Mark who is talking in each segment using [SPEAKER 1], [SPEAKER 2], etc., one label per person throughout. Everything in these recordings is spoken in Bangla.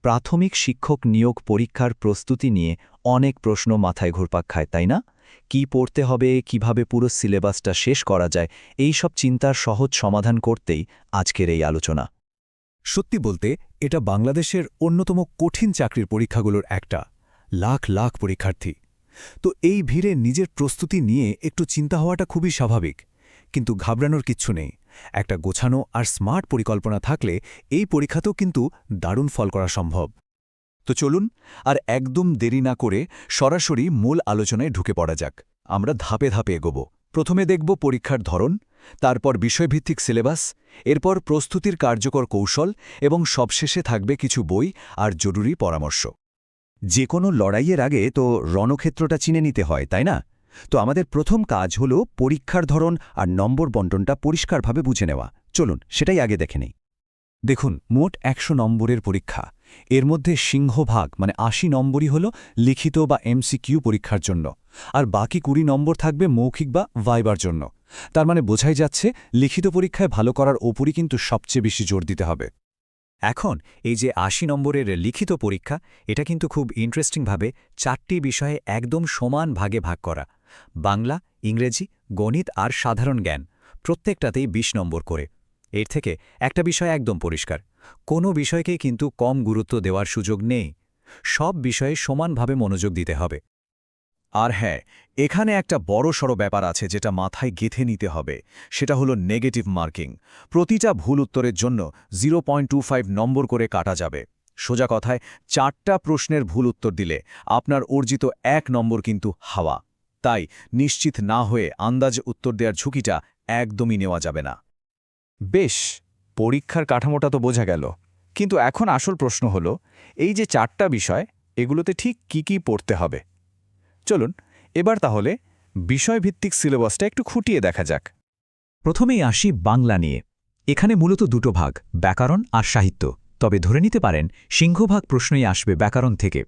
[SPEAKER 1] প্রাথমিক শিক্ষক নিয়োগ পরীক্ষার প্রস্তুতি নিয়ে অনেক প্রশ্ন মাথায় ঘুরপাক খায়, তাই না? কি পড়তে হবে, কিভাবে পুরো সিলেবাসটা শেষ করা যায়, এই সব চিন্তার সহজ সমাধান করতেই আজকের এই আলোচনা।
[SPEAKER 2] সত্যি বলতে এটা বাংলাদেশের অন্যতম কঠিন চাকরির পরীক্ষাগুলোর একটা। লাখ লাখ পরীক্ষার্থী। তো এই ভিড়ে নিজের প্রস্তুতি নিয়ে একটু চিন্তা হওয়াটা খুবই স্বাভাবিক। কিন্তু ঘাবড়ানোর কিচ্ছু নেই। একটা গোছানো আর স্মার্ট পরিকল্পনা থাকলে এই পরীক্ষাতেও কিন্তু দারুণ ফল করা সম্ভব।
[SPEAKER 3] তো চলুন আর একদম দেরি না করে সরাসরি মূল আলোচনায় ঢুকে পড়া যাক। আমরা ধাপে ধাপে এগোব। প্রথমে দেখব পরীক্ষার ধরন, তারপর বিষয়ভিত্তিক সিলেবাস, এরপর প্রস্তুতির কার্যকর কৌশল এবং সবশেষে থাকবে কিছু বই আর জরুরি পরামর্শ।
[SPEAKER 4] যে কোনো লড়াইয়ের আগে তো রণক্ষেত্রটা চিনে নিতে হয়, তাই না? তো আমাদের প্রথম কাজ হলো পরীক্ষার ধরন আর নম্বর বণ্টনটা পরিষ্কারভাবে বুঝে নেওয়া। চলুন সেটাই আগে দেখে নেই।
[SPEAKER 2] দেখুন, মোট ১০০ নম্বরের পরীক্ষা। এর মধ্যে সিংহভাগ মানে ৮০ নম্বরই হল লিখিত বা এমসিকিউ পরীক্ষার জন্য, আর বাকি ২০ নম্বর থাকবে মৌখিক বা ভাইবার জন্য। তার মানে বোঝাই যাচ্ছে লিখিত পরীক্ষায় ভালো করার ওপরই কিন্তু সবচেয়ে বেশি জোর দিতে হবে।
[SPEAKER 5] এখন এই যে ৮০ নম্বরের লিখিত পরীক্ষা, এটা কিন্তু খুব ইন্টারেস্টিংভাবে ৪টি বিষয়ে একদম সমান ভাগে ভাগ করা। বাংলা, ইংরেজি, গণিত আর সাধারণ জ্ঞান, প্রত্যেকটাতেই ২০ নম্বর করে। এর থেকে একটা বিষয় একদম পরিষ্কার, কোনো বিষয়কেই কিন্তু কম গুরুত্ব দেওয়ার সুযোগ নেই। সব বিষয়ে সমানভাবে মনোযোগ দিতে হবে।
[SPEAKER 3] আর হ্যাঁ, এখানে একটা বড়সড় ব্যাপার আছে যেটা মাথায় গেঁথে নিতে হবে, সেটা হলো নেগেটিভ মার্কিং। প্রতিটা ভুল উত্তরের জন্য 0.25 নম্বর করে কাটা যাবে। সোজা কথায় 4টা প্রশ্নের ভুল উত্তর দিলে আপনার অর্জিত 1 নম্বর কিন্তু হাওয়া। তাই নিশ্চিত না হয়ে আন্দাজে উত্তর দেওয়ার ঝুঁকিটা একদমই নেওয়া যাবে না।
[SPEAKER 6] বেশ, পরীক্ষার কাঠামোটা তো বোঝা গেল, কিন্তু এখন আসল প্রশ্ন হলো, এই যে 4টা বিষয়, এগুলোতে ঠিক কি কি পড়তে হবে। চলুন এবার তাহলে বিষয়ভিত্তিক সিলেবাসটা একটু খুঁটিয়ে দেখা যাক।
[SPEAKER 5] প্রথমেই আসি বাংলা নিয়ে। এখানে মূলত দুটো ভাগ, ব্যাকরণ আর সাহিত্য। তবে ধরে নিতে পারেন সিংহভাগ প্রশ্নই আসবে ব্যাকরণ থেকে।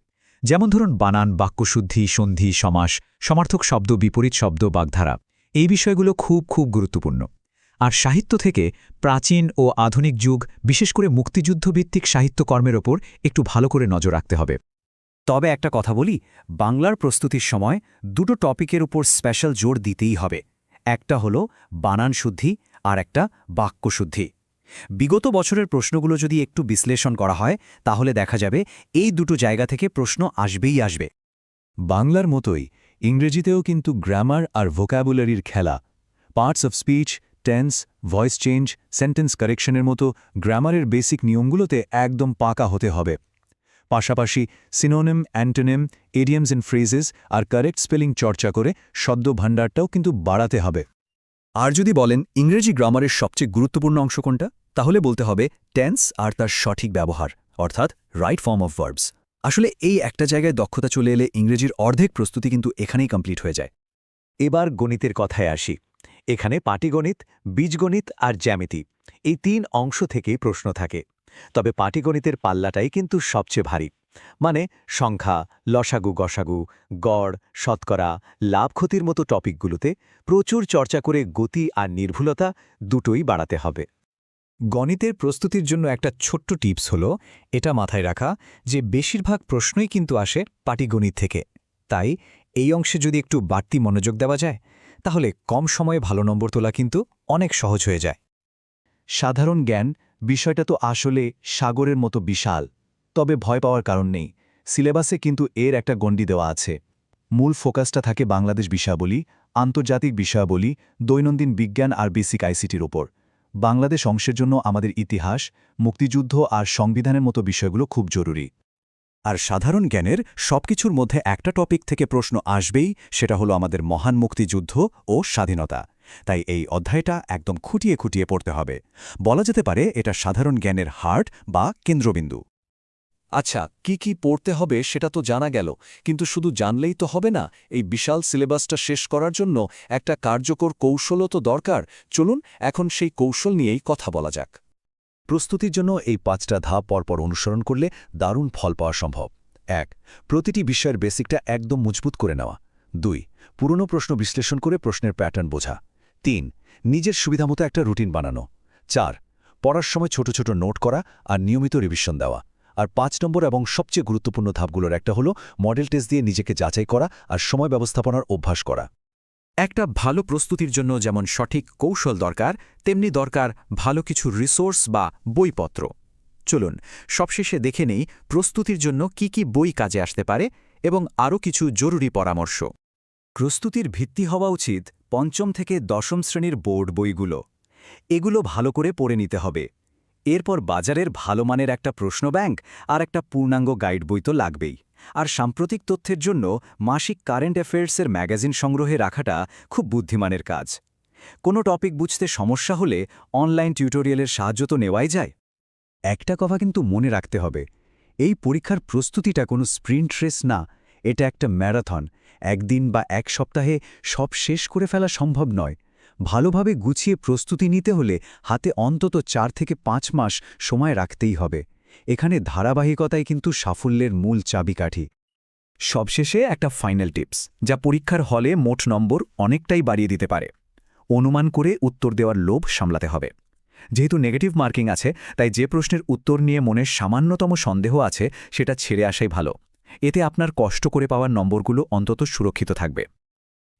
[SPEAKER 5] যেমন ধরুন বানান, বাক্যশুদ্ধি, সন্ধি, সমাস, সমার্থক শব্দ, বিপরীত শব্দ, বাগধারা, এই বিষয়গুলো খুব খুব গুরুত্বপূর্ণ। আর সাহিত্য থেকে প্রাচীন ও আধুনিক যুগ, বিশেষ করে মুক্তিযুদ্ধভিত্তিক সাহিত্যকর্মের ওপর একটু ভালো করে নজর রাখতে হবে।
[SPEAKER 7] তবে একটা কথা বলি, বাংলার প্রস্তুতির সময় দুটো টপিকের উপর স্পেশাল জোর দিতেই হবে। একটা হলো বানান শুদ্ধি আর একটা বাক্যশুদ্ধি। বিগত বছরের প্রশ্নগুলো যদি একটু বিশ্লেষণ করা হয় তাহলে দেখা যাবে এই দুটো জায়গা থেকে প্রশ্ন আসবেই আসবে।
[SPEAKER 2] বাংলার মতোই ইংরেজিতেও কিন্তু গ্রামার আর ভোক্যাবুলারির খেলা। Parts of speech, tense, voice change, sentence কারেকশনের মতো গ্রামারের বেসিক নিয়মগুলোতে একদম পাকা হতে হবে। পাশাপাশি synonym, antonym, idioms and phrases আর কারেক্ট স্পেলিং চর্চা করে শব্দ ভাণ্ডারটাও কিন্তু বাড়াতে হবে।
[SPEAKER 3] আর যদি বলেন ইংরেজি গ্রামারের সবচেয়ে গুরুত্বপূর্ণ অংশ কোনটা, তাহলে বলতে হবে টেন্স আর তার সঠিক ব্যবহার, অর্থাৎ রাইট ফর্ম অফ ভার্বস। আসলে এই একটা জায়গায় দক্ষতা চলে এলে ইংরেজির অর্ধেক প্রস্তুতি কিন্তু এখানেই কমপ্লিট হয়ে যায়।
[SPEAKER 5] এবার গণিতের কথায় আসি। এখানে পাটিগণিত, বীজগণিত আর জ্যামিতি, এই ৩ অংশ থেকেই প্রশ্ন থাকে। তবে পাটিগণিতের পাল্লাটাই কিন্তু সবচেয়ে ভারী। মানে সংখ্যা, লসাগু, গসাগু, গড়, শতকরা, লাভ ক্ষতির মতো টপিকগুলোতে প্রচুর চর্চা করে গতি আর নির্ভুলতা দুটোই বাড়াতে হবে।
[SPEAKER 2] গণিতের প্রস্তুতির জন্য একটা ছোট্ট টিপস হলো এটা মাথায় রাখা যে বেশিরভাগ প্রশ্নই কিন্তু আসে পাটিগণিত থেকে। তাই এই অংশে যদি একটু বাড়তি মনোযোগ দেওয়া যায় তাহলে কম সময়ে ভালো নম্বর তোলা কিন্তু অনেক সহজ হয়ে যায়।
[SPEAKER 1] সাধারণ জ্ঞান বিষয়টা তো আসলে সাগরের মতো বিশাল। তবে ভয় পাওয়ার কারণ নেই, সিলেবাসে কিন্তু এর একটা গণ্ডি দেওয়া আছে। মূল ফোকাসটা থাকে বাংলাদেশ বিষয়াবলী, আন্তর্জাতিক বিষয়াবলী, দৈনন্দিন বিজ্ঞান আর বেসিক আইসিটির ওপর। বাংলাদেশ অংশের জন্য আমাদের ইতিহাস, মুক্তিযুদ্ধ আর সংবিধানের মতো বিষয়গুলো খুব জরুরি।
[SPEAKER 4] আর সাধারণ জ্ঞানের সবকিছুর মধ্যে একটা টপিক থেকে প্রশ্ন আসবেই, সেটা হলো আমাদের মহান মুক্তিযুদ্ধ ও স্বাধীনতা। তাই এই অধ্যায়টা একদম খুঁটিয়ে খুঁটিয়ে পড়তে হবে। বলা যেতে পারে এটা সাধারণ জ্ঞানের হার্ট বা কেন্দ্রবিন্দু।
[SPEAKER 3] আচ্ছা, কি কি পড়তে হবে সেটা তো জানা গেল, কিন্তু শুধু জানলেই তো হবে না। এই বিশাল সিলেবাসটা শেষ করার জন্য একটা কার্যকর কৌশলও তো দরকার। চলুন এখন সেই কৌশল নিয়েই কথা বলা যাক।
[SPEAKER 4] প্রস্তুতির জন্য এই 5টা ধাপ পরপর অনুসরণ করলে দারুণ ফল পাওয়া সম্ভব। 1. প্রতিটি বিষয়ের বেসিকটা একদম মজবুত করে নেওয়া। 2. পুরনো প্রশ্ন বিশ্লেষণ করে প্রশ্নের প্যাটার্ন বোঝা। 3. নিজের সুবিধামতো একটা রুটিন বানানো। 4. পড়ার সময় ছোট ছোট নোট করা আর নিয়মিত রিভিশন দেওয়া।
[SPEAKER 2] আর 5 নম্বর এবং সবচেয়ে গুরুত্বপূর্ণ ধাপগুলোর একটা হলো মডেল টেস্ট দিয়ে নিজেকে যাচাই করা আর সময় ব্যবস্থাপনার অভ্যাস করা।
[SPEAKER 7] একটা ভালো প্রস্তুতির জন্য যেমন সঠিক কৌশল দরকার, তেমনি দরকার ভালো কিছু রিসোর্স বা বইপত্র। চলুন সবশেষে দেখে নেই প্রস্তুতির জন্য কি কি বই কাজে আসতে পারে এবং আরও কিছু জরুরি পরামর্শ। প্রস্তুতির ভিত্তি হওয়া উচিত 5ম থেকে 10ম শ্রেণীর বোর্ড বইগুলো। এগুলো ভালো করে পড়ে নিতে হবে। এরপর বাজারের ভালো মানের একটা প্রশ্ন ব্যাংক আর একটা পূর্ণাঙ্গ গাইড বই তো লাগবেই। আর সাম্প্রতিক তথ্যের জন্য মাসিক কারেন্ট অ্যাফেয়ার্সের ম্যাগাজিন সংগ্রহে রাখাটা খুব বুদ্ধিমানের কাজ। কোনো টপিক বুঝতে সমস্যা হলে অনলাইন টিউটোরিয়ালের সাহায্য তো নেওয়াই যায়।
[SPEAKER 2] একটা কথা কিন্তু মনে রাখতে হবে, এই পরীক্ষার প্রস্তুতিটা কোনো স্প্রিন্ট রেস না, এটা একটা ম্যারাথন। একদিন বা এক সপ্তাহে সব শেষ করে ফেলা সম্ভব নয়। ভালোভাবে গুছিয়ে প্রস্তুতি নিতে হলে হাতে অন্তত 4 থেকে 5 মাস সময় রাখতেই হবে। এখানে ধারাবাহিকতাই কিন্তু সাফল্যের মূল চাবিকাঠি।
[SPEAKER 7] সবশেষে একটা ফাইনাল টিপস, যা পরীক্ষার হলে মোট নম্বর অনেকটাই বাড়িয়ে দিতে পারে। অনুমান করে উত্তর দেওয়ার লোভ সামলাতে হবে। যেহেতু নেগেটিভ মার্কিং আছে, তাই যে প্রশ্নের উত্তর নিয়ে মনের সামান্যতম সন্দেহ আছে সেটা ছেড়ে আসাই ভালো। এতে আপনার কষ্ট করে পাওয়ার নম্বরগুলো অন্তত সুরক্ষিত থাকবে।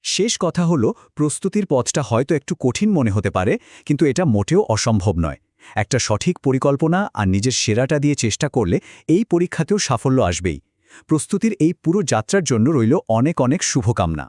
[SPEAKER 2] শেষ কথা হলো, প্রস্তুতির পথটা হয়তো একটু কঠিন মনে হতে পারে, কিন্তু এটা মোটেও অসম্ভব নয়। একটা সঠিক পরিকল্পনা আর নিজের সেরাটা দিয়ে চেষ্টা করলে এই পরীক্ষাতেও সাফল্য আসবেই। প্রস্তুতির এই পুরো যাত্রার জন্য রইল অনেক অনেক শুভকামনা।